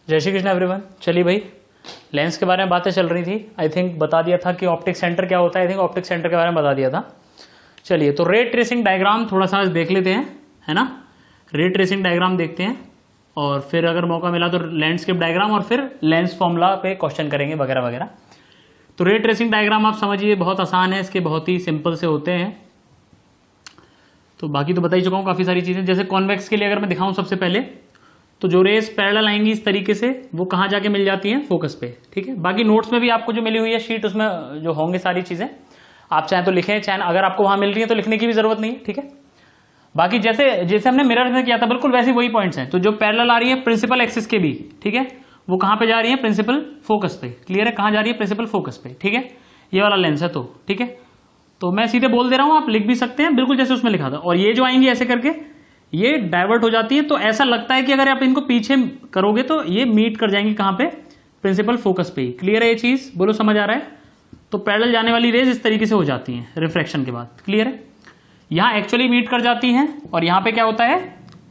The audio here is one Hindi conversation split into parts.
जय श्री कृष्ण एवरीवन। चलिए भाई, लेंस के बारे में बातें चल रही थी। आई थिंक बता दिया था कि ऑप्टिक सेंटर क्या होता है। आई थिंक ऑप्टिक सेंटर के बारे में बता दिया था। चलिए, तो रे ट्रेसिंग डायग्राम थोड़ा सा देख लेते हैं, है ना। रे ट्रेसिंग डायग्राम देखते हैं और फिर अगर मौका मिला तो लैंडस्केप डायग्राम और फिर लेंस फॉर्मूला पे क्वेश्चन करेंगे वगैरह वगैरह। तो रे ट्रेसिंग डायग्राम आप समझिए बहुत आसान है, इसके बहुत ही सिंपल से होते हैं। तो बाकी तो बता ही चुका हूँ काफ़ी सारी चीज़ें। जैसे कॉन्वेक्स के लिए अगर मैं दिखाऊँ सबसे पहले, तो जो रेस पैरेलल आएंगी इस तरीके से, वो कहाँ जाके मिल जाती हैं? फोकस पे। ठीक है, बाकी नोट्स में भी आपको जो मिली हुई है शीट, उसमें जो होंगे सारी चीज़ें, आप चाहें तो लिखें, चाहे अगर आपको वहाँ मिल रही है तो लिखने की भी जरूरत नहीं है। ठीक है, बाकी जैसे हमने मिरर में किया था बिल्कुल वैसे वही पॉइंट्स हैं। तो जो पैरेलल आ रही है प्रिंसिपल एक्सिस के भी, ठीक है, वो कहाँ पे जा रही है? प्रिंसिपल फोकस पे। क्लियर है, कहाँ जा रही है? प्रिंसिपल फोकस पे। ठीक है, ये वाला लेंस है। तो ठीक है, तो मैं सीधे बोल दे रहा हूँ, आप लिख भी सकते हैं बिल्कुल जैसे उसमें लिखा था। और ये जो आएंगी ऐसे करके ये डाइवर्ट हो जाती है, तो ऐसा लगता है कि अगर आप इनको पीछे करोगे तो ये मीट कर जाएंगी कहां पे? प्रिंसिपल फोकस पे ही। क्लियर है ये चीज? बोलो समझ आ रहा है? तो पैरेलल जाने वाली रेज इस तरीके से हो जाती हैं रिफ्रैक्शन के बाद। क्लियर है, यहां एक्चुअली मीट कर जाती हैं और यहां पे क्या होता है?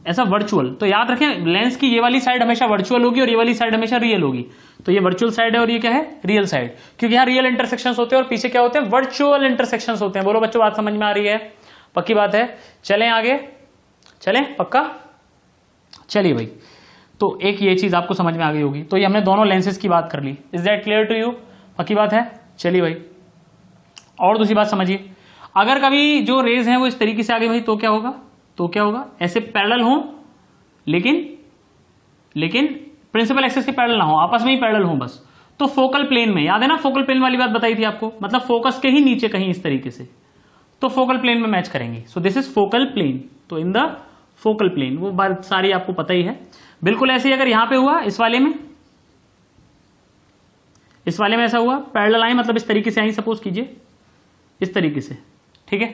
ऐसा वर्चुअल। तो याद रखें, लेंस की ये वाली साइड हमेशा वर्चुअल होगी और ये वाली साइड हमेशा रियल होगी। तो ये वर्चुअल साइड है और ये क्या है? Real side. क्योंकि यहाँ रियल इंटरसेक्शंस होते हैं और पीछे क्या होते हैं? वर्चुअल इंटरसेक्शंस होते हैं। बोलो बच्चों, बात समझ में आ रही है? पक्की बात है। चलें आगे, चलें पक्का। चलिए भाई, तो एक ये चीज आपको समझ में आ गई होगी। तो ये हमने दोनों लेंसेज की बात कर ली। Is that clear to you? पक्की बात है। चलिए भाई, और दूसरी बात समझिए, अगर कभी जो रेज हैं वो इस तरीके से आ गई भाई, तो क्या होगा? तो क्या होगा? ऐसे पैरेलल हो लेकिन प्रिंसिपल एक्सिस के पैरेलल ना हो, आपस में ही पैरेलल हो बस, तो फोकल प्लेन में, याद है ना फोकल प्लेन वाली बात बताई थी आपको, मतलब फोकस के ही नीचे कहीं इस तरीके से, तो फोकल प्लेन में मैच करेंगे। So this is focal plane. तो इन द फोकल प्लेन, वो बात सारी आपको पता ही है। बिल्कुल ऐसे ही अगर यहां पे हुआ, इस वाले में ऐसा हुआ, पैरेलल आई मतलब इस तरीके से आई, सपोज कीजिए इस तरीके से। ठीक है,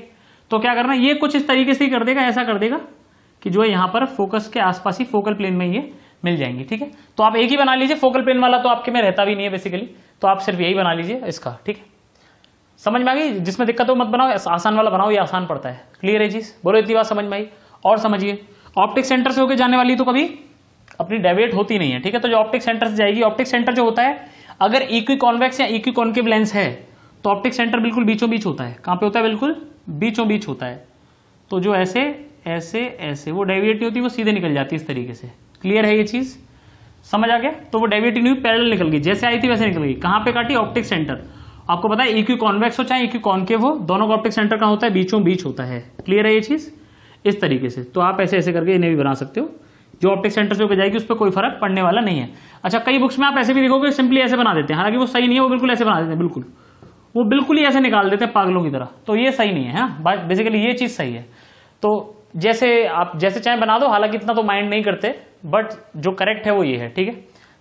तो क्या करना, ये कुछ इस तरीके से ही कर देगा, ऐसा कर देगा कि जो है यहां पर फोकस के आसपास ही फोकल प्लेन में ये मिल जाएंगी। ठीक है, तो आप एक ही बना लीजिए, फोकल प्लेन वाला तो आपके में रहता भी नहीं है बेसिकली, तो आप सिर्फ यही बना लीजिए इसका। ठीक है, समझ में आ गई? जिसमें दिक्कत हो मत बनाओ, आसान वाला बनाओ, ये आसान पड़ता है। क्लियर है चीज? बोलो इतनी बात समझ में आई? और समझिए, ऑप्टिक सेंटर से होकर जाने वाली तो कभी अपनी डेविएट होती नहीं है। ठीक है, तो जो ऑप्टिक सेंटर से जाएगी, ऑप्टिक सेंटर जो होता है, अगर इक्वी कॉन्वेक्स या इक्वी कॉन्केव लेंस है तो ऑप्टिक सेंटर बिल्कुल बीचों बीच होता है। कहां पे होता है? बिल्कुल बीचों बीच होता है। तो जो ऐसे ऐसे ऐसे वो डेविएट नहीं होती, वो सीधे निकल जाती है इस तरीके से। क्लियर है ये चीज? समझ आ गया? तो वो डेविएट नहीं हुई, पैरेलल निकल गई, जैसे आई थी वैसे निकल गई। कहां पे काटी? Optic centre. आपको पता है इक्वी कॉन्वेक्स हो चाहे इक्वी कॉन्केव हो, दोनों का ऑप्टिक सेंटर कहां होता है? बीचों बीच होता है। क्लियर है ये चीज? इस तरीके से। तो आप ऐसे ऐसे करके इन्हें भी बना सकते हो। जो ऑप्टिक सेंटर से होकर जाएगी उस पर कोई फर्क पड़ने वाला नहीं है। अच्छा, कई बुक्स में आप ऐसे भी देखोगे सिंपली ऐसे बना देते हैं, हालांकि वो सही नहीं है, वो बिल्कुल ऐसे बना देते हैं, बिल्कुल वो बिल्कुल ही ऐसे निकाल देते हैं पागलों की तरह। तो ये सही नहीं है। बेसिकली ये चीज सही है। तो जैसे आप जैसे चाहे बना दो, हालांकि इतना तो माइंड नहीं करते, बट जो करेक्ट है वो ये है। ठीक है,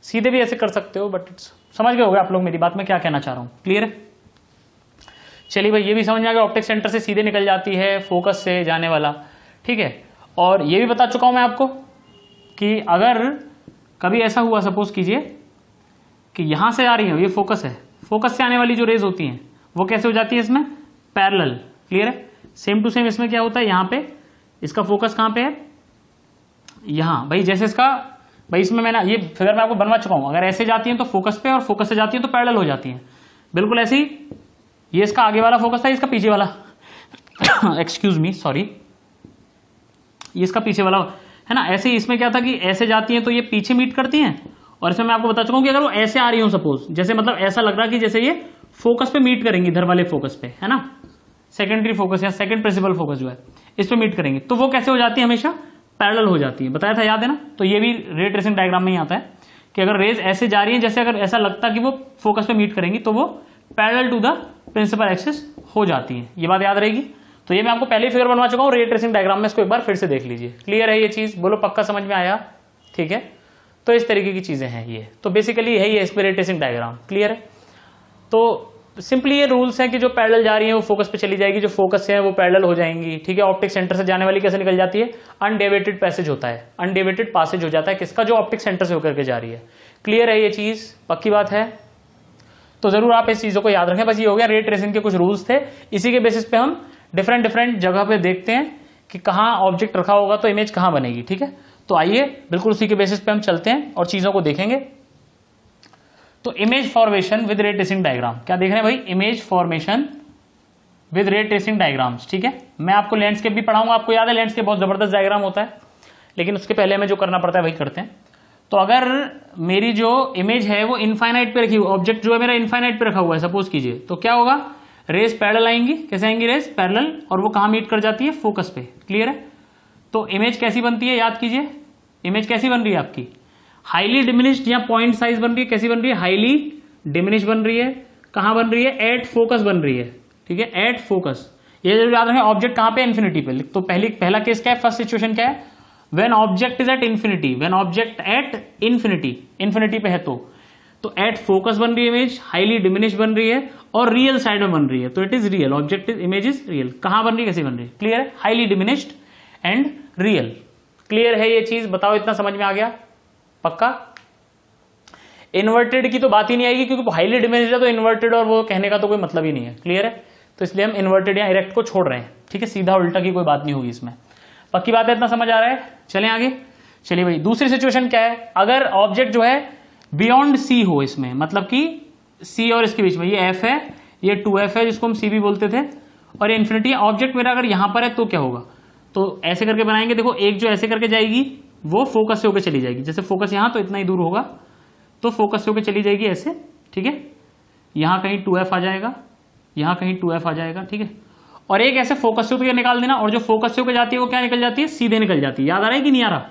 सीधे भी ऐसे कर सकते हो, बट समझ गए होगे आप लोग मेरी बात में क्या कहना चाह रहा हूं। क्लियर है? चलिए भाई, ये भी समझ में आ गया, ऑप्टिक सेंटर से सीधे निकल जाती है, फोकस से जाने वाला। ठीक है, और ये भी बता चुका हूं मैं आपको कि अगर कभी ऐसा हुआ, सपोज कीजिए कि यहां से आ रही है, ये फोकस है, फोकस से आने वाली जो रेज होती हैं वो कैसे हो जाती है? इसमें पैरेलल। क्लियर है? सेम टू सेम इसमें क्या होता है, यहां पे इसका फोकस कहां पे है? यहां। भाई जैसे इसका, भाई इसमें मैंने ये फिगर मैं आपको बनवा चुका हूं, अगर ऐसे जाती हैं तो फोकस पे, और फोकस से जाती हैं तो पैरेलल हो जाती हैं। बिल्कुल ऐसे ही ये इसका आगे वाला फोकस था, इसका पीछे वाला एक्सक्यूज मी, सॉरी, ये इसका पीछे वाला है ना। ऐसे ही इसमें क्या था कि ऐसे जाती हैं तो ये पीछे मीट करती हैं, और इसमें मैं आपको बता चुका हूं कि अगर वो ऐसे आ रही हो, सपोज जैसे, मतलब ऐसा लग रहा कि जैसे ये फोकस पे मीट करेंगी, इधर वाले फोकस पे, है ना, सेकेंडरी फोकस या सेकंड प्रिंसिपल फोकस जो है इस पे मीट करेंगे, तो वो कैसे हो जाती है? हमेशा पैरेलल हो जाती है। बताया था, याद है ना? तो ये भी रे ट्रेसिंग डायग्राम में ही आता है कि अगर रेज ऐसे जा रही है, जैसे अगर ऐसा लगता कि वो फोकस पे मीट करेंगी, तो वो parallel to the principal axis हो जाती है। ये बात याद रहेगी। तो ये मैं आपको पहले फिगर बनवा चुका हूँ रे ट्रेसिंग डायग्राम में, इसको एक बार फिर से देख लीजिए। क्लियर है ये चीज? बोलो पक्का समझ में आया? ठीक है, तो इस तरीके की चीजें हैं ये। तो बेसिकली यही है इस पे रे ट्रेसिंग डायग्राम। क्लियर है? तो सिंपली ये रूल्स हैं कि जो पैरेलल जा रही है वो फोकस पे चली जाएगी, जो फोकस से है वो पैरेलल हो जाएंगी। ठीक है, ऑप्टिक सेंटर से जाने वाली कैसे निकल जाती है? अनडेविएटेड पैसेज होता है, अनडेविएटेड पासेज हो जाता है किसका? जो ऑप्टिक सेंटर से होकर के जा रही है। क्लियर है ये चीज? पक्की बात है? तो जरूर आप इस चीजों को याद रखें। बस ये हो गया, रे ट्रेसिंग के कुछ रूल्स थे, इसी के बेसिस पे हम डिफरेंट जगह पे देखते हैं कि कहाँ ऑब्जेक्ट रखा होगा तो इमेज कहाँ बनेगी। ठीक है, तो आइए बिल्कुल उसी के बेसिस पे हम चलते हैं और चीजों को देखेंगे। तो image formation with ray tracing diagram, क्या देख रहे हैं भाई? Image formation with ray tracing diagrams. ठीक है, मैं आपको लैंडस्केप भी पढ़ाऊंगा, आपको याद है लैंडस्केप बहुत जबरदस्त डायग्राम होता है, लेकिन उसके पहले हमें जो करना पड़ता है वही करते हैं। तो अगर मेरी जो इमेज है वो इनफाइनाइट पे रखी हुई, ऑब्जेक्ट जो है मेरा इनफाइनाइट पे रखा हुआ है सपोज कीजिए, तो क्या होगा? रेस पैरेलल आएंगी। कैसे आएंगी रेस? पैरेलल, और वो कहां मीट कर जाती है? फोकस पे। क्लियर है? तो इमेज कैसी बनती है याद कीजिए, इमेज कैसी बन रही है आपकी? हाईली डिमिनिश्ड या पॉइंट साइज बन रही है। कैसी बन रही है? हाईली डिमिनिश बन रही है। कहां बन रही है? एट फोकस बन रही है। ठीक है, एट फोकस। ये जो याद रखें, ऑब्जेक्ट कहां पे? इन्फिनिटी पे। तो पहला केस क्या है? फर्स्ट सिचुएशन क्या है? When object is at infinity, when object at infinity, infinity पे है तो एट फोकस बन रही है इमेज, हाईली डिमिनिश बन रही है और रियल साइड में बन रही है, तो it is real. Object is image is real. कहां बन रही है? कैसे बन रही है? क्लियर है? Highly diminished and real. Clear है ये चीज? बताओ इतना समझ में आ गया? पक्का? इन्वर्टेड की तो बात ही नहीं आएगी, क्योंकि हाईली डिमिनिश्ड है तो इन्वर्टेड और वो कहने का तो कोई मतलब ही नहीं है। क्लियर है? तो इसलिए हम इन्वर्टेड या इरेक्ट को छोड़ रहे हैं। ठीक है, सीधा उल्टा की कोई बात नहीं होगी इसमें। पक्की बात है? इतना समझ आ रहा है? चलें आगे। चलिए भाई, दूसरी सिचुएशन क्या है? अगर ऑब्जेक्ट जो है बियॉन्ड सी हो, इसमें मतलब कि सी और इसके बीच में, ये एफ है, ये 2f है जिसको हम सी भी बोलते थे, और ये इन्फिनिटी। ऑब्जेक्ट मेरा अगर यहां पर है तो क्या होगा? तो ऐसे करके बनाएंगे। देखो, एक जो ऐसे करके जाएगी वो फोकस से होकर चली जाएगी। जैसे फोकस यहां तो इतना ही दूर होगा, तो फोकस से होकर चली जाएगी ऐसे। ठीक है, यहां कहीं 2f आ जाएगा, यहां कहीं 2f आ जाएगा। ठीक है, और एक ऐसे फोकस से होकर निकाल देना, और जो फोकस से होकर जाती है वो क्या निकल जाती है? सीधे निकल जाती है। याद आ रहा है कि नहीं आ रहा?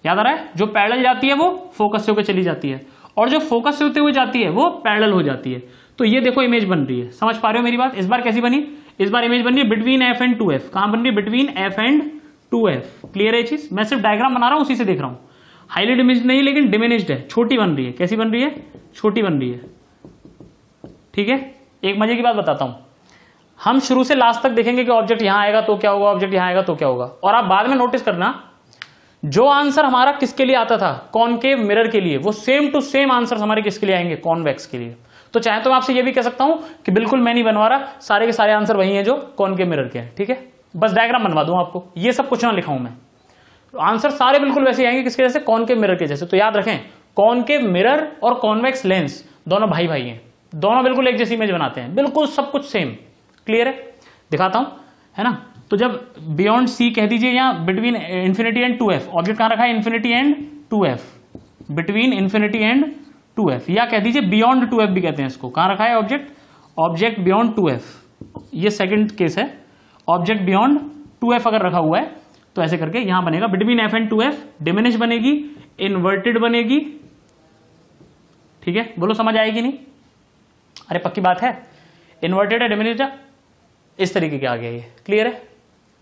याद आ रहा है? जो पैरेलल जाती है वो फोकस से होकर चली जाती है, और जो फोकस से होते हुए जाती है वो पैरेलल हो जाती है। तो ये देखो इमेज बन रही है। समझ पा रहे हो मेरी बात? इस बार कैसी बनी? इस बार इमेज बन रही है बिटवीन एफ एंड 2f। कहां बन रही है? Between F and 2f। Clear है ये चीज? मैं सिर्फ डायग्राम बना रहा हूं, उसी से देख रहा हूं। हाईली डिमिनिश्ड नहीं, लेकिन डिमिनिश्ड है, छोटी बन रही है। कैसी बन रही है? छोटी बन रही है। ठीक है, एक मजे की बात बताता हूं। हम शुरू से लास्ट तक देखेंगे कि ऑब्जेक्ट यहां आएगा तो क्या होगा, ऑब्जेक्ट यहां आएगा तो क्या होगा। और आप बाद में नोटिस करना, जो आंसर हमारा किसके लिए आता था? कॉनकेव मिरर के लिए, वो सेम टू सेम आंसर हमारे किसके लिए आएंगे? कॉन्वेक्स के लिए। तो चाहे तो मैं आपसे ये भी कह सकता हूं कि बिल्कुल मैं नहीं बनवा रहा, सारे के सारे आंसर वही हैं जो कॉनकेव मिरर के हैं। ठीक है, बस डायग्राम बनवा दूं आपको, ये सब कुछ ना लिखाऊं मैं। तो आंसर सारे बिल्कुल वैसे आएंगे, किसके जैसे? कॉनकेव मिरर के जैसे। तो याद रखें, कॉनकेव मिरर और कॉन्वेक्स लेंस दोनों भाई भाई हैं, दोनों बिल्कुल एक जैसी इमेज बनाते हैं, बिल्कुल सब कुछ सेम। क्लियर है? दिखाता हूं, है ना? तो जब बियॉन्ड सी कह दीजिए, या between infinity and 2f, object कहां रखा है? Infinity and 2f, between infinity and 2f, या कह दीजिए बियॉन्ड 2f भी कहते हैं इसको। कहां रखा है ऑब्जेक्ट? ऑब्जेक्ट बियॉन्ड 2f, ये सेकंड केस है। ऑब्जेक्ट बियॉन्ड 2f अगर रखा हुआ है तो ऐसे करके यहां बनेगा between f and 2f, diminish बनेगी, इन्वर्टेड बनेगी। ठीक है, बोलो समझ आएगी नहीं? अरे पक्की बात है, इन्वर्टेड है, डिमिनिश है, इस तरीके के आ गया ये। क्लियर है?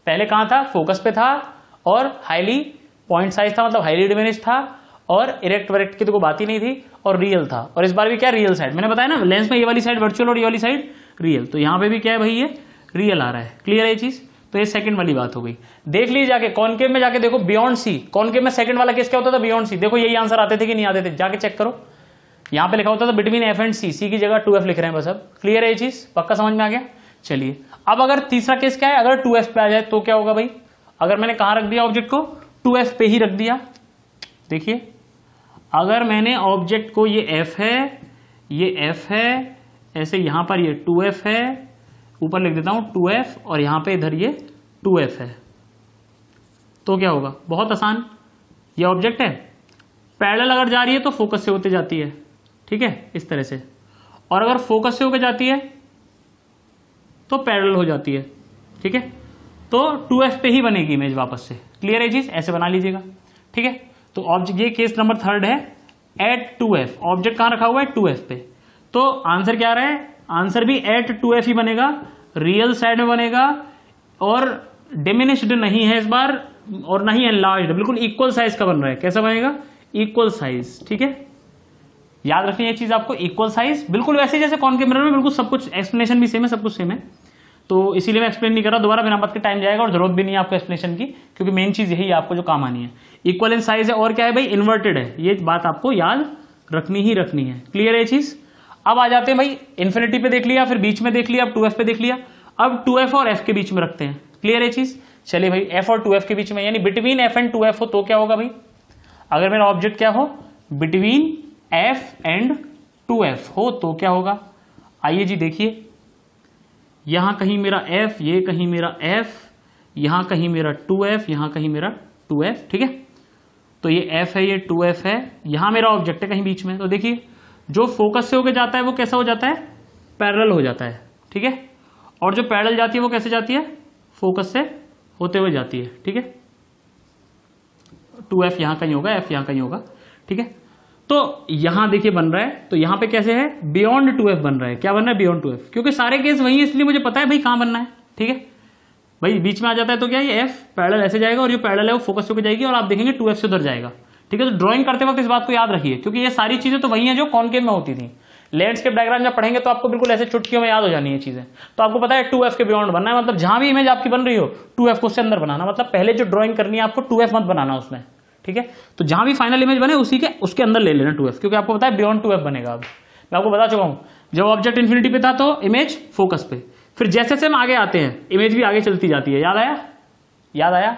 पहले कहां था? फोकस पे था, और हाईली पॉइंट साइज था, मतलब हाईली डिमिनिश था, और इरेक्ट वरेक्ट की तो कोई बात ही नहीं थी, और रियल था। और इस बार भी क्या? Real side. मैंने बताया ना, लेंस में ये वाली साइड वर्चुअल और ये वाली साइड रियल, तो यहां पे भी क्या है भाई? ये रियल आ रहा है। क्लियर है ये चीज? तो ये सेकंड वाली बात हो गई। देख लीजिए जाके कॉनकेव में, जाके देखो बियॉन्ड सी। कॉनकेव में सेकंड वाला केस क्या होता था? Beyond C. देखो यही आंसर आते थे कि नहीं आते थे? जाके चेक करो, यहां पे लिखा होता था बिटवीन एफ एंड सी, सी की जगह 2f लिख रहे हैं बस। अब क्लियर है ये चीज? पक्का समझ में आ गया? चलिए, अब अगर तीसरा केस क्या है? अगर 2f पे आ जाए तो क्या होगा भाई? अगर मैंने कहां रख दिया ऑब्जेक्ट को? 2f पे ही रख दिया। देखिए, अगर मैंने ऑब्जेक्ट को, ये f है, ये f है, ऐसे यहां पर ये 2f है, ऊपर लिख देता हूं 2f, और यहां पे इधर ये 2f है, तो क्या होगा? बहुत आसान। ये ऑब्जेक्ट है, पैरेलल अगर जा रही है तो फोकस से होते जाती है। ठीक है, इस तरह से। और अगर फोकस से होकर जाती है तो पैरेलल हो जाती है। ठीक है, तो 2f पे ही बनेगी इमेज वापस से। क्लियर है चीज? ऐसे बना लीजिएगा। ठीक है, तो ऑब्जेक्ट, ये केस नंबर थर्ड है, एट 2f। ऑब्जेक्ट कहां रखा हुआ है? 2f पे। तो आंसर क्या आ रहा है? आंसर भी एट 2f ही बनेगा, रियल साइड में बनेगा, और डिमिनिश्ड नहीं है इस बार, और नहीं एनलार्ज्ड, बिल्कुल इक्वल साइज का बन रहा है। कैसा बनेगा? Equal size. ठीक है, याद रखनी है चीज आपको, इक्वल साइज, बिल्कुल वैसे जैसे कॉनकेव मिरर में, बिल्कुल सब कुछ एक्सप्लेनेशन भी सेम है, सब कुछ सेम है। तो इसीलिए मैं एक्सप्लेन नहीं कर रहा दोबारा, बिना बात के टाइम जाएगा, और जरूरत भी नहीं है आपको एक्सप्लेनेशन की, क्योंकि मेन चीज यही है आपको जो काम आनी है। इक्वल इन साइज है, और क्या है भाई? इन्वर्टेड है। ये बात आपको याद रखनी ही रखनी है। क्लियर है चीज? अब आ जाते हैं भाई, इन्फिनिटी पे देख लिया, फिर बीच में देख लिया, अब 2f पे देख लिया, अब 2f और f के बीच में रखते हैं। क्लियर है चीज? चलिए भाई f और 2f के बीच में, यानी बिटवीन f एंड 2f हो तो क्या होगा भाई, अगर मेरा ऑब्जेक्ट क्या हो बिटवीन f एंड 2f हो तो क्या होगा। आइए जी देखिए, यहां कहीं मेरा f, ये कहीं मेरा f, यहां कहीं मेरा 2f, यहां कहीं मेरा 2f, ठीक है। तो ये f है, ये 2f है, यहां मेरा ऑब्जेक्ट है कहीं बीच में। तो देखिए जो फोकस से होकर जाता है वो कैसा हो जाता है, पैरेलल हो जाता है, ठीक है। और जो पैरेलल जाती है वो कैसे जाती है, फोकस से होते हुए जाती है, ठीक है। 2f यहां कहीं होगा, f यहां कहीं होगा, ठीक है। तो यहां देखिए बन रहा है, तो यहां पे कैसे है, बियॉन्ड 2f बन रहा है। क्या बन रहा है, बियॉन्ड 2f, क्योंकि सारे केस वही है, इसलिए मुझे पता है भाई कहां बनना है, ठीक है। भाई बीच में आ जाता है तो क्या ये f पैरेलल ऐसे जाएगा और जो पैरेलल है वो फोकस होकर जाएगी और आप देखेंगे 2f से उधर जाएगा, ठीक है। तो ड्राइंग करते वक्त इस बात को याद रखिए, क्योंकि ये सारी चीजें तो वही हैं जो कॉनकेव में होती थी। लैंडस्केप डायग्राम जब पढ़ेंगे तो आपको बिल्कुल ऐसे चुटकियों में याद हो जानी है चीजें। तो आपको पता है 2f के बियॉन्ड बनना है, मतलब जहां भी इमेज आपकी बन रही हो 2f को उससे अंदर बनाना, मतलब पहले जो ड्राइंग करनी है आपको 2f मत बनाना उसमें, ठीक है। तो जहां भी फाइनल इमेज बने उसी के उसके अंदर ले लेना 2f, क्योंकि आपको पता है बियॉन्ड 2f बनेगा। अब मैं आपको बता चुका हूं, जब ऑब्जेक्ट इन्फिनिटी पे था तो इमेज फोकस पे, फिर जैसे जैसे हम आगे आते हैं इमेज भी आगे चलती जाती है। याद आया, याद आया,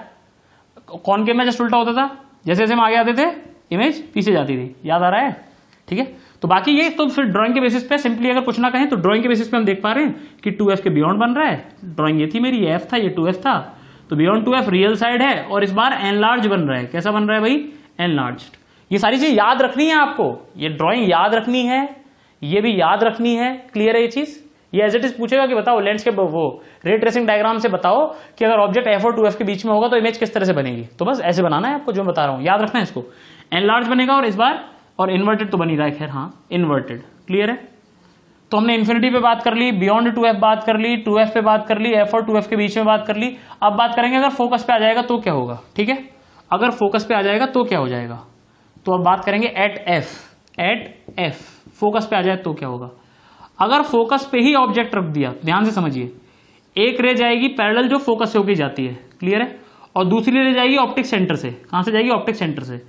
कॉनकेव में जस्ट उल्टा होता था, जैसे जैसे हम आगे आते थे इमेज पीछे जाती थी, याद आ रहा है, ठीक है। तो बाकी ये तो फिर ड्राइंग के बेसिस पे सिंपली अगर कुछ ना कहें तो ड्राइंग के बेसिस पे हम देख पा रहे हैं कि 2f के बियॉन्ड बन रहा है। ड्राइंग ये थी मेरी, ये f था, ये 2f था, तो बियॉन्ड 2f रियल साइड है और इस बार एनलार्ज बन रहा है। कैसा बन रहा है भाई, एनलार्ज्ड। ये सारी चीज याद रखनी है आपको, ये ड्राइंग याद रखनी है, ये भी याद रखनी है। क्लियर है ये चीज। ये एज इट इज पूछेगा कि बताओ लैंडस्केप वो रे ट्रेसिंग डायग्राम से बताओ कि अगर ऑब्जेक्ट f और 2f के बीच में होगा तो इमेज किस तरह से बनेगी। तो बस ऐसे बनाना है आपको, जो बता रहा हूं याद रखना है इसको। एनलार्ज बनेगा और इस बार, और इन्वर्टेड तो बन ही रहा है, खैर हाँ इन्वर्टेड। क्लियर है। तो हमने इन्फिनिटी पे बात कर ली, बियॉन्ड 2f बात कर ली, 2f पे बात कर ली, f और 2f के बीच में बात कर ली। अब बात करेंगे अगर फोकस पे आ जाएगा तो क्या होगा, ठीक है। अगर फोकस पे आ जाएगा तो क्या हो जाएगा, तो अब बात करेंगे एट f, फोकस पे आ जाए तो क्या होगा। अगर फोकस पे ही ऑब्जेक्ट रख दिया, ध्यान से समझिए, एक रे जाएगी पैरेलल जो फोकस से होकर जाती है, क्लियर है, और दूसरी रे जाएगी ऑप्टिक सेंटर से। कहां से जाएगी, ऑप्टिक सेंटर से।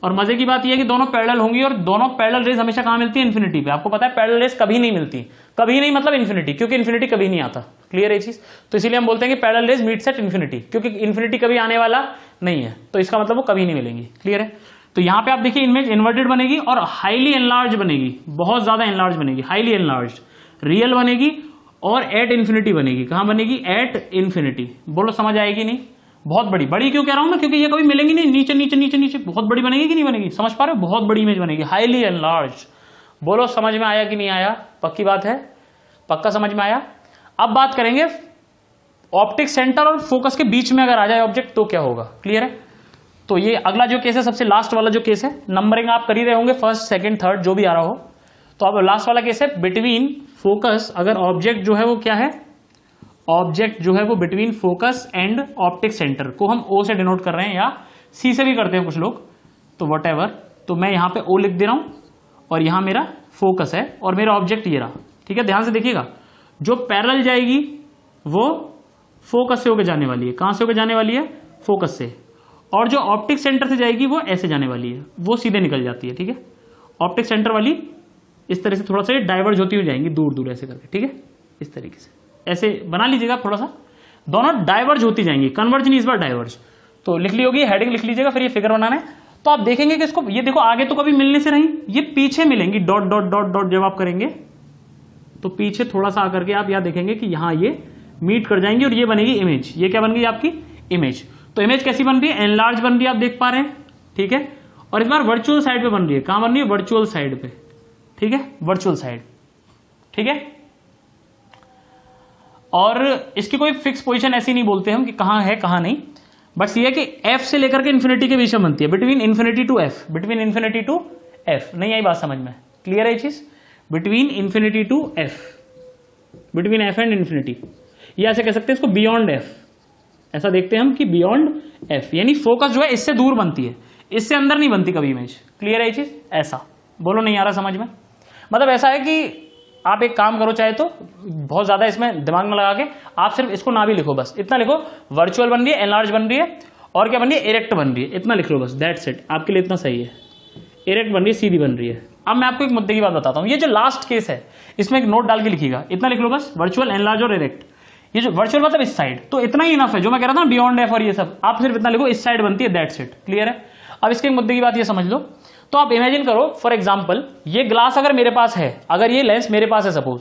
और मजे की बात यह है कि दोनों पैरेलल होंगी और दोनों पैरेलल रेज हमेशा कहां मिलती है, इन्फिनिटी पे। आपको पता है पैरेलल रेज कभी नहीं मिलती, कभी नहीं मतलब इन्फिनिटी, क्योंकि इन्फिनिटी कभी नहीं आता। क्लियर है ये चीज। तो इसीलिए हम बोलते हैं कि parallel raise meets at infinity, क्योंकि इन्फिनिटी कभी आने वाला नहीं है, तो इसका मतलब वो कभी नहीं मिलेंगी। क्लियर है। तो यहां पे आप देखिए इमेज इन्वर्टेड बनेगी और हाईली एनलार्ज बनेगी, बहुत ज्यादा एनलार्ज बनेगी, हाईली एनलार्ज, रियल बनेगी और एट इन्फिनिटी बनेगी। कहां बनेगी, एट इन्फिनिटी। बोलो समझ आएगी नहीं, बहुत बड़ी। बड़ी क्यों कह रहा हूं मैं, क्योंकि ये कभी मिलेंगी नहीं, नीचे नीचे नीचे नीचे, बहुत बड़ी बनेगी कि नहीं बनेगी, समझ पा रहे हो, बहुत बड़ी इमेज बनेगी, हाईली एनलार्ज। बोलो समझ में आया कि नहीं आया, पक्की बात है, पक्का समझ में आया। अब बात करेंगे ऑप्टिक सेंटर और फोकस के बीच में अगर आ जाए ऑब्जेक्ट तो क्या होगा। क्लियर है। तो ये अगला जो केस है, सबसे लास्ट वाला जो केस है, नंबरिंग आप कर ही रहे होंगे, फर्स्ट सेकंड थर्ड जो भी आ रहा हो। तो अब लास्ट वाला केस है बिटवीन फोकस, अगर ऑब्जेक्ट जो है वो क्या है, ऑब्जेक्ट जो है वो between focus and optic centre, को हम O से डिनोट कर रहे हैं या C से भी करते हैं कुछ लोग, तो वट एवर। तो मैं यहां पे O लिख दे रहा हूं और यहां मेरा फोकस है और मेरा ऑब्जेक्ट ये रहा, ठीक है। ध्यान से देखिएगा, जो पैरेलल जाएगी वो फोकस से होकर जाने वाली है। कहां से होकर जाने वाली है, फोकस से। और जो ऑप्टिक सेंटर से जाएगी वो ऐसे जाने वाली है, वो सीधे निकल जाती है, ठीक है। ऑप्टिक सेंटर वाली इस तरह से थोड़ा सा डाइवर्ज होती हुई जाएंगी, दूर दूर ऐसे करके, ठीक है, इस तरीके से ऐसे बना लीजिएगा, थोड़ा सा दोनों डाइवर्ज होती जाएंगी, कन्वर्ज नहीं, इस बार डाइवर्ज। तो लिख ली होगी, हेडिंग लिख लीजिएगा, फिर ये फिगर बनाना है। तो आप देखेंगे कि इसको, ये देखो आगे तो कभी मिलने से रही, ये पीछे मिलेंगी, डॉट डॉट डॉट डॉट जब आप करेंगे तो पीछे थोड़ा सा आकर के आप यहां देखेंगे कि यहां ये मीट कर जाएंगे और ये बनेगी इमेज। ये क्या बन गई आपकी, इमेज। तो इमेज कैसी बन रही है, एनलार्ज बन रही है, आप देख पा रहे हैं, ठीक है। और इस बार वर्चुअल साइड पे बन रही है। कहां बन रही है, वर्चुअल साइड पे, ठीक है, वर्चुअल साइड, ठीक है। और इसकी कोई फिक्स पोजीशन ऐसी नहीं बोलते हम कि कहां है कहां नहीं, बस ये है कि f से लेकर के इन्फिनिटी के बीच में बनती है, between infinity to f, between infinity to f। नहीं आई बात समझ में, क्लियर है ये चीज, between infinity to f, between f and infinity. ये ऐसे कह सकते हैं इसको बियॉन्ड f, ऐसा देखते हैं हम कि बियॉन्ड f, यानी फोकस जो है इससे दूर बनती है, इससे अंदर नहीं बनती कभी इमेज। क्लियर है ये चीज, ऐसा बोलो, नहीं आ रहा समझ में। मतलब ऐसा है कि आप एक काम करो, चाहे तो बहुत ज्यादा इसमें दिमाग में लगा के आप सिर्फ इसको ना भी लिखो, बस इतना लिखो, वर्चुअल बन रही है, एनलार्ज बन रही है, और क्या बन रही है, इरेक्ट बन रही है, इतना लिख लो बस, दैट्स इट, आपके लिए इतना सही है। इरेक्ट बन रही है, सीधी बन रही है। अब मैं आपको एक मुद्दे की बात बताता हूं, ये जो लास्ट केस है इसमें एक नोट डाल के लिखिएगा, इतना लिख लो बस, वर्चुअल, एनलार्ज और इरेक्ट। ये जो वर्चुअल मतलब इस साइड, तो इतना ही इनफ है जो मैं कह रहा था ना बियॉन्ड एफ और ये सब, आप सिर्फ इतना लिखो इस साइड बनती है, दैट्स इट, क्लियर है। अब इसके मुद्दे की बात ये समझ लो, तो आप इमेजिन करो फॉर एग्जांपल ये ग्लास अगर मेरे पास है, अगर ये लेंस मेरे पास है सपोज,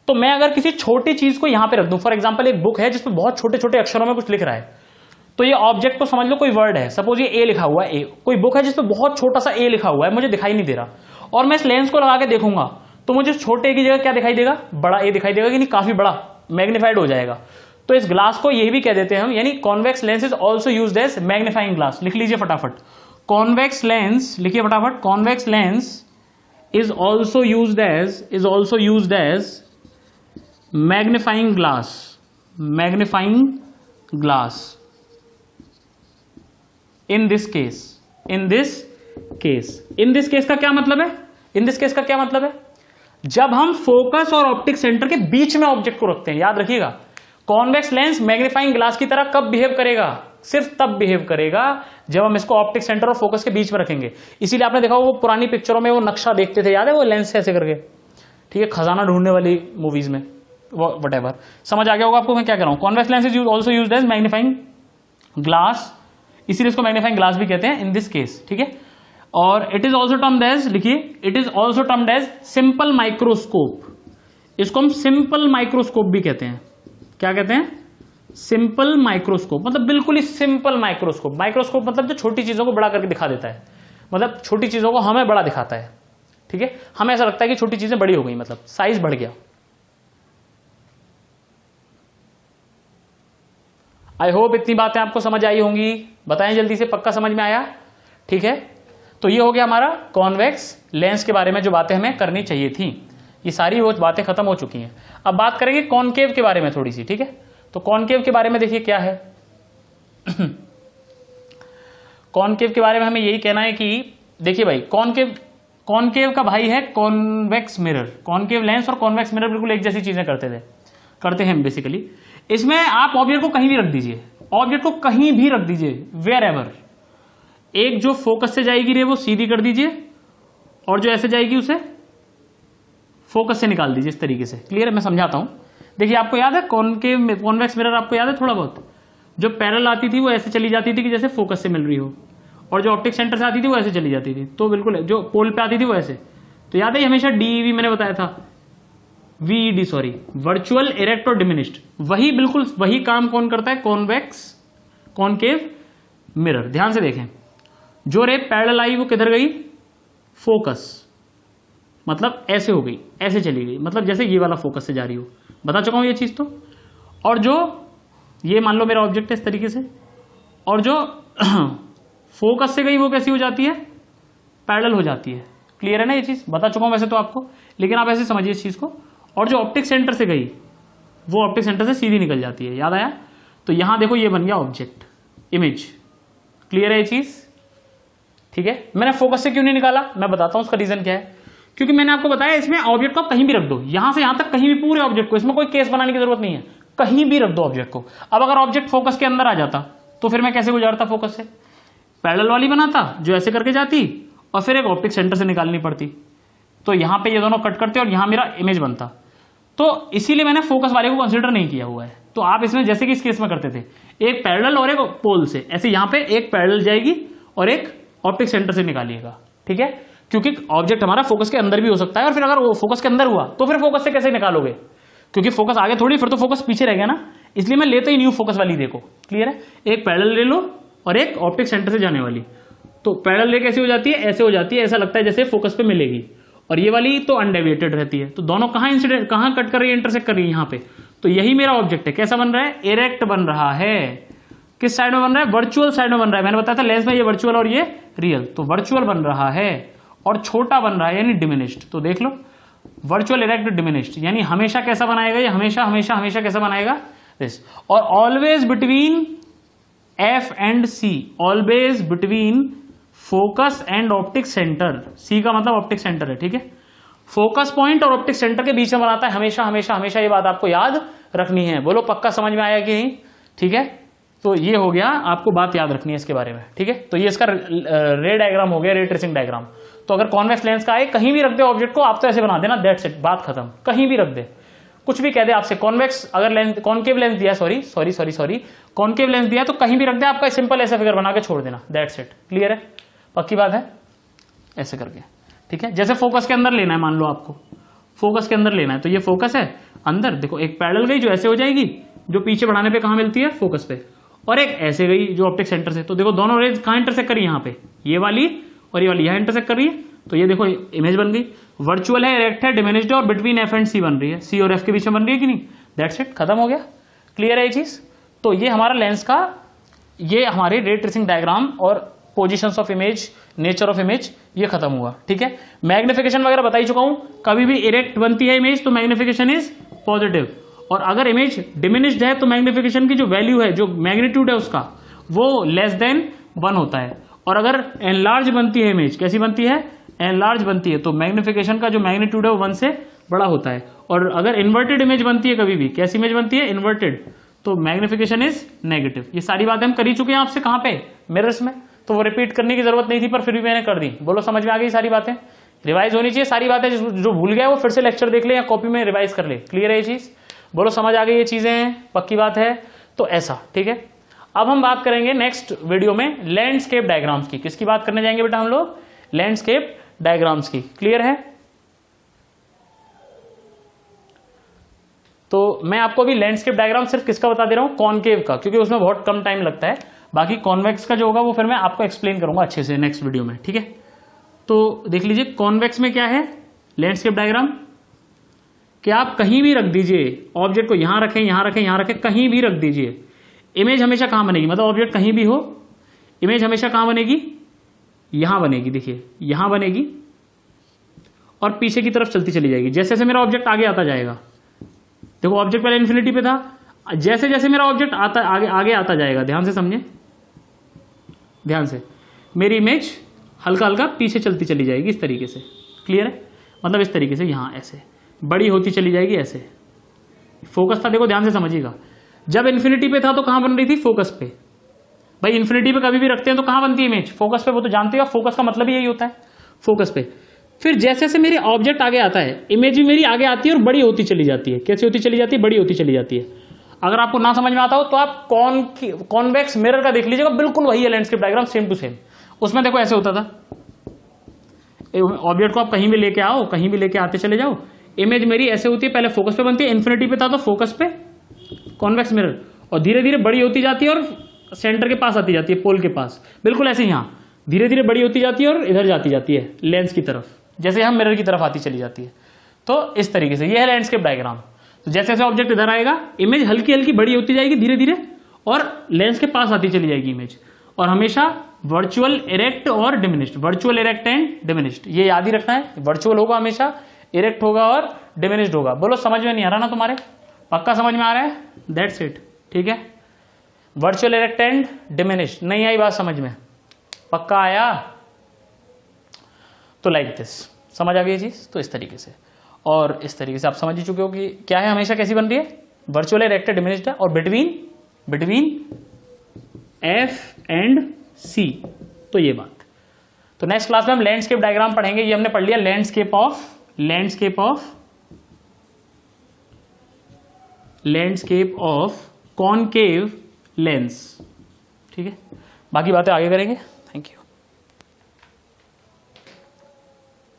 तो मैं अगर किसी छोटी चीज को यहां पे रख दूं, फॉर एग्जांपल एक बुक है जिसमें बहुत छोटे छोटे अक्षरों में कुछ लिख रहा है, तो ये ऑब्जेक्ट को समझ लो कोई वर्ड है, सपोज ये ए लिखा हुआ है, ए, कोई बुक है जिसमें बहुत छोटा सा ए लिखा हुआ है, मुझे दिखाई नहीं दे रहा, और मैं इस लेंस को लगा के देखूंगा तो मुझे छोटे की जगह क्या दिखाई देगा, बड़ा ए दिखाई देगा कि नहीं, काफी बड़ा मैग्नीफाइड हो जाएगा। तो इस ग्लास को यही भी कह देते हैं हम, यानी convex lens is also used as magnifying glass. लिख लीजिए फटाफट, कॉन्वेक्स लेंस लिखिए फटाफट, convex lens is also used as magnifying glass, magnifying glass in this case, in this case का क्या मतलब है, इन दिस केस का क्या मतलब है, जब हम फोकस और ऑप्टिक सेंटर के बीच में ऑब्जेक्ट को रखते हैं, याद रखिएगा, कॉन्वेक्स लेंस मैग्नीफाइंग ग्लास की तरह कब बिहेव करेगा, सिर्फ तब बिहेव करेगा जब हम इसको ऑप्टिक सेंटर और फोकस के बीच में रखेंगे। इसीलिए आपने देखा वो पुरानी पिक्चरों में वो नक्शा देखते थे, याद है, वो लेंस से ऐसे करके, ठीक है, खजाना ढूंढने वाली मूवीज में, वो व्हाटएवर, समझ आ गया होगा आपको मैं क्या कह रहा हूं। Convex lens is also used as magnifying glass, इसीलिए इसको मैग्नीफाइंग ग्लास भी कहते हैं इन दिस केस, ठीक है। और it is also termed as, लिखिए, it is also termed as simple microscope, इसको हम सिंपल माइक्रोस्कोप भी कहते हैं। क्या कहते हैं, सिंपल माइक्रोस्कोप, मतलब बिल्कुल ही सिंपल माइक्रोस्कोप। माइक्रोस्कोप मतलब जो छोटी चीजों को बड़ा करके दिखा देता है, मतलब छोटी चीजों को हमें बड़ा दिखाता है, ठीक है, हमें ऐसा लगता है कि छोटी चीजें बड़ी हो गई, मतलब साइज बढ़ गया। आई होप इतनी बातें आपको समझ आई होंगी, बताएं जल्दी से, पक्का समझ में आया, ठीक है। तो ये हो गया हमारा कॉन्वेक्स लेंस के बारे में जो बातें हमें करनी चाहिए थी, ये सारी वो बातें खत्म हो चुकी हैं। अब बात करेंगे कॉनकेव के बारे में थोड़ी सी, ठीक है। तो कॉनकेव के बारे में देखिए क्या है कॉनकेव के बारे में हमें यही कहना है कि देखिए भाई, कॉनकेव का भाई है कॉन्वेक्स मिरर। कॉनकेव लेंस और कॉन्वेक्स मिरर बिल्कुल एक जैसी चीजें करते हैं बेसिकली। इसमें आप ऑब्जेक्ट को कहीं भी रख दीजिए, ऑब्जेक्ट को कहीं भी रख दीजिए, वेयर एवर, एक जो फोकस से जाएगी रे वो सीधी कर दीजिए, और जो ऐसे जाएगी उसे फोकस से निकाल दीजिए, इस तरीके से, क्लियर है। मैं समझाता हूं, देखिए आपको याद है कॉन्वेक्स मिरर, आपको याद है थोड़ा बहुत, जो पैरेलल आती थी वो ऐसे चली जाती थी कि जैसे फोकस से मिल रही हो, और जो ऑप्टिक सेंटर से आती थी वो ऐसे चली जाती थी, तो बिल्कुल जो पोल पे आती थी वो ऐसे, तो याद है हमेशा डीईवी मैंने बताया था, वीईडी सॉरी, वर्चुअल इरेक्ट और डिमिनिश्ड, वही बिल्कुल वही काम कौन करता है, कॉनकेव मिरर। ध्यान से देखें, जो रे पैरेलल आई वो किधर गई, फोकस, मतलब ऐसे हो गई, ऐसे चली गई, मतलब जैसे ये वाला फोकस से जा रही हो, बता चुका हूं ये चीज तो। और जो ये मान लो मेरा ऑब्जेक्ट है इस तरीके से, और जो फोकस से गई वो कैसी हो जाती है, पैरेलल हो जाती है, क्लियर है ना, ये चीज बता चुका हूं वैसे तो आपको, लेकिन आप ऐसे समझिए इस चीज को। और जो ऑप्टिक सेंटर से गई वो ऑप्टिक सेंटर से सीधी निकल जाती है, याद आया। तो यहां देखो ये बन गया ऑब्जेक्ट, इमेज, क्लियर है ये चीज, ठीक है। मैंने फोकस से क्यों नहीं निकाला, मैं बताता हूं उसका रीजन क्या है, क्योंकि मैंने आपको बताया इसमें ऑब्जेक्ट को कहीं भी रख दो, यहां से यहां तक कहीं भी, पूरे ऑब्जेक्ट को, इसमें कोई केस बनाने की जरूरत नहीं है, कहीं भी रख दो ऑब्जेक्ट को। अब अगर ऑब्जेक्ट फोकस के अंदर आ जाता तो फिर मैं कैसे गुजारता फोकस से, पैरेलल वाली बनाता जो ऐसे करके जाती, और फिर एक ऑप्टिक सेंटर से निकालनी पड़ती, तो यहां पे ये दोनों कट करते और यहां मेरा इमेज बनता। तो इसीलिए मैंने फोकस वाले को कंसीडर नहीं किया हुआ है। तो आप इसमें जैसे कि इस केस में करते थे, एक पैरेलल और एक पोल से, ऐसे यहां पे एक पैरेलल जाएगी और एक ऑप्टिक सेंटर से निकालिएगा, ठीक है, क्योंकि ऑब्जेक्ट हमारा फोकस के अंदर भी हो सकता है, और फिर अगर वो फोकस के अंदर हुआ तो फिर फोकस से कैसे निकालोगे, क्योंकि फोकस आगे थोड़ी, फिर तो फोकस पीछे रह गया ना, इसलिए मैं लेता ही नहीं हूं फोकस वाली, देखो क्लियर है। एक पैरेलल ले लो और एक ऑप्टिक सेंटर से जाने वाली, तो पैरेलल ले कैसे हो जाती है, ऐसे हो जाती है, ऐसा लगता है जैसे फोकस पे मिलेगी, और ये वाली तो अनडेविएटेड रहती है। तो दोनों कहां कट कर रही है, इंटरसेक्ट कर रही है यहां पे। तो यही मेरा ऑब्जेक्ट है, कैसा बन रहा है, इरेक्ट बन रहा है। किस साइड में बन रहा है, वर्चुअल साइड में बन रहा है। मैंने बताया था लेंस में ये वर्चुअल और ये रियल, तो वर्चुअल बन रहा है और छोटा बन रहा है, यानी डिमिनिश्ड। तो देख लो, वर्चुअल इरेक्ट डिमिनिश्ड, यानी हमेशा कैसा बनाएगा ये, हमेशा हमेशा हमेशा कैसा बनाएगा, दिस। और always between F and C, always between focus and optic centre, C का मतलब ऑप्टिक सेंटर है, ठीक है, फोकस पॉइंट और ऑप्टिक सेंटर के बीच में बनाता है हमेशा हमेशा हमेशा। ये बात आपको याद रखनी है, बोलो पक्का समझ में आया कि नहीं, ठीक है। तो ये हो गया, आपको बात याद रखनी है इसके बारे में, ठीक है। तो ये इसका रे डायग्राम हो गया, रे ट्रेसिंग डायग्राम। तो अगर कॉन्वेक्स लेंस का है, कहीं भी रख दे ऑब्जेक्ट को, आप तो ऐसे बना देना, दैट्स इट, बात खत्म, कहीं भी रख दे, कुछ भी कह दे आपसे, कॉन्वेक्स अगर लेंस, कॉनकेव लेंस दिया, सॉरी कॉनकेव लेंस दिया तो कहीं भी रख दे, आपका सिंपल ऐसा फिगर बना के छोड़ देना, दैट्स इट। क्लियर है, पक्की बात है, ऐसे करके, ठीक है। जैसे फोकस के अंदर लेना है, मान लो आपको फोकस के अंदर लेना है, तो ये फोकस है अंदर, देखो एक पैरेलल गई जो ऐसे हो जाएगी, जो पीछे बढ़ाने पे कहां मिलती है, फोकस पे, और एक ऐसे गई जो ऑप्टिक सेंटर से, तो देखो दोनों रेज कहां इंटरसेक्ट करी, यहाँ पे ये वाली और ये वाली यहां इंटरसेक्ट कर रही है, तो ये देखो इमेज बन गई। वर्चुअल है, इरेक्ट है, डिमिनिश्ड है, और बिटवीन एफ एंड सी बन रही है, सी और एफ के बीच में बन रही है कि नहीं, दैट्स इट, खत्म हो गया। क्लियर है ये चीज। तो ये हमारा लेंस का, ये हमारी रे ट्रेसिंग डायग्राम और positions of image, nature of image, ये खत्म हुआ, ठीक है। मैग्निफिकेशन वगैरह बता ही चुका हूं, कभी भी इरेक्ट बनती है इमेज तो मैग्निफिकेशन इज पॉजिटिव, और अगर इमेज डिमिनिश्ड है तो मैग्निफिकेशन की जो वैल्यू है, जो मैग्नीट्यूड है उसका, वो लेस देन 1 होता है। और अगर एनलार्ज बनती है इमेज, कैसी बनती है, एनलार्ज बनती है, तो मैग्निफिकेशन का जो मैग्नीट्यूड है वो 1 से बड़ा होता है। और अगर इन्वर्टेड इमेज बनती है, कभी भी कैसी इमेज बनती है, इन्वर्टेड, तो मैग्निफिकेशन इज नेगेटिव। ये सारी बातें हम कर ही चुके हैं आपसे, कहां पे, मिरर्स में, तो वो रिपीट करने की जरूरत नहीं थी, पर फिर भी मैंने कर दी। बोलो समझ में आ गई सारी बातें, रिवाइज होनी चाहिए सारी बातें, जो भूल गया वो फिर से लेक्चर देख ले या कॉपी में रिवाइज कर ले। क्लियर है ये चीज, बोलो समझ आ गई ये चीजें, पक्की बात है। तो ऐसा, ठीक है। अब हम बात करेंगे नेक्स्ट वीडियो में लैंडस्केप डायग्राम्स की। किसकी बात करने जाएंगे बेटा हम लोग, लैंडस्केप डायग्राम्स की। क्लियर है। तो मैं आपको अभी लैंडस्केप डायग्राम सिर्फ किसका बता दे रहा हूं, कॉनकेव का, क्योंकि उसमें बहुत कम टाइम लगता है। बाकी कॉन्वेक्स का जो होगा वो फिर मैं आपको एक्सप्लेन करूंगा अच्छे से नेक्स्ट वीडियो में, ठीक है। तो देख लीजिए कॉन्वेक्स में क्या है, लैंडस्केप डायग्राम, कि आप कहीं भी रख दीजिए ऑब्जेक्ट को, यहां रखें, यहां रखें, यहां रखें, कहीं भी रख दीजिए, इमेज हमेशा कहां बनेगी, मतलब ऑब्जेक्ट कहीं भी हो, इमेज हमेशा कहां बनेगी, यहां बनेगी, देखिए यहां बनेगी, और पीछे की तरफ चलती चली जाएगी। जैसे जैसे मेरा ऑब्जेक्ट आगे आता जाएगा, देखो ऑब्जेक्ट पहले इन्फिनिटी पे था, जैसे जैसे मेरा ऑब्जेक्ट आता आगे आता जाएगा, ध्यान से समझे, ध्यान से, मेरी इमेज हल्का हल्का पीछे चलती चली जाएगी इस तरीके से। क्लियर है, मतलब इस तरीके से, यहां ऐसे बड़ी होती चली जाएगी, ऐसे फोकस था, देखो ध्यान से समझिएगा। जब इन्फिनिटी पे था तो कहां बन रही थी, फोकस पे। भाई इन्फिनिटी पे कभी भी रखते हैं तो कहां बनती है इमेज, फोकस पे, वो तो जानते हो, फोकस का मतलब ही यही होता है, फोकस पे। फिर जैसे जैसे मेरे ऑब्जेक्ट आगे आता है, इमेज भी मेरी आगे आती है और बड़ी होती चली जाती है। कैसी होती चली जाती है, बड़ी होती चली जाती है। अगर आपको ना समझ में आता हो तो आप कॉन्वेक्स मिरर का देख लीजिएगा, बिल्कुल वही है landscape diagram, same to same. उसमें देखो ऐसे होता था, ऑब्जेक्ट को आप कहीं भी लेके आओ, कहीं भी लेके आते चले जाओ, इमेज मेरी ऐसे होती है, पहले फोकस पे बनती है, इन्फिनिटी पे था तो फोकस पे कॉन्वेक्स मिरर, और धीरे धीरे बड़ी होती जाती है और सेंटर के पास आती जाती है, पोल के पास, बिल्कुल ऐसे यहां धीरे धीरे बड़ी होती जाती है और इधर जाती जाती है लेंस की तरफ, जैसे हम मिरर की तरफ आती चली जाती है। तो इस तरीके से ये है लैंडस्केप डायग्राम। तो जैसे जैसे ऑब्जेक्ट इधर आएगा, इमेज हल्की हल्की बड़ी होती जाएगी धीरे धीरे, और लेंस के पास आती चली जाएगी इमेज, और हमेशा वर्चुअल, इरेक्ट और diminished, virtual, erect and diminished, ये याद ही रखना है। वर्चुअल होगा हमेशा, इरेक्ट होगा और डिमिनिश्ड होगा। बोलो समझ में नहीं आ रहा ना तुम्हारे, पक्का समझ में आ रहा है, दैट्स इट, ठीक है। वर्चुअल, इरेक्ट एंड डिमिनिश्ड, नहीं आई बात समझ में, पक्का आया, तो लाइक दिस, समझ आ गई चीज। तो इस तरीके से, और इस तरीके से आप समझ ही चुके हो कि क्या है, हमेशा कैसी बन रही है, वर्चुअल, इरेक्ट, डिमिनिश्ड है, और बिटवीन एफ एंड सी, तो ये बात। तो नेक्स्ट क्लास में हम लैंडस्केप डायग्राम पढ़ेंगे। ये हमने पढ़ लिया लैंडस्केप ऑफ कॉनकेव लेंस, ठीक है। बाकी बातें आगे करेंगे। Thank you.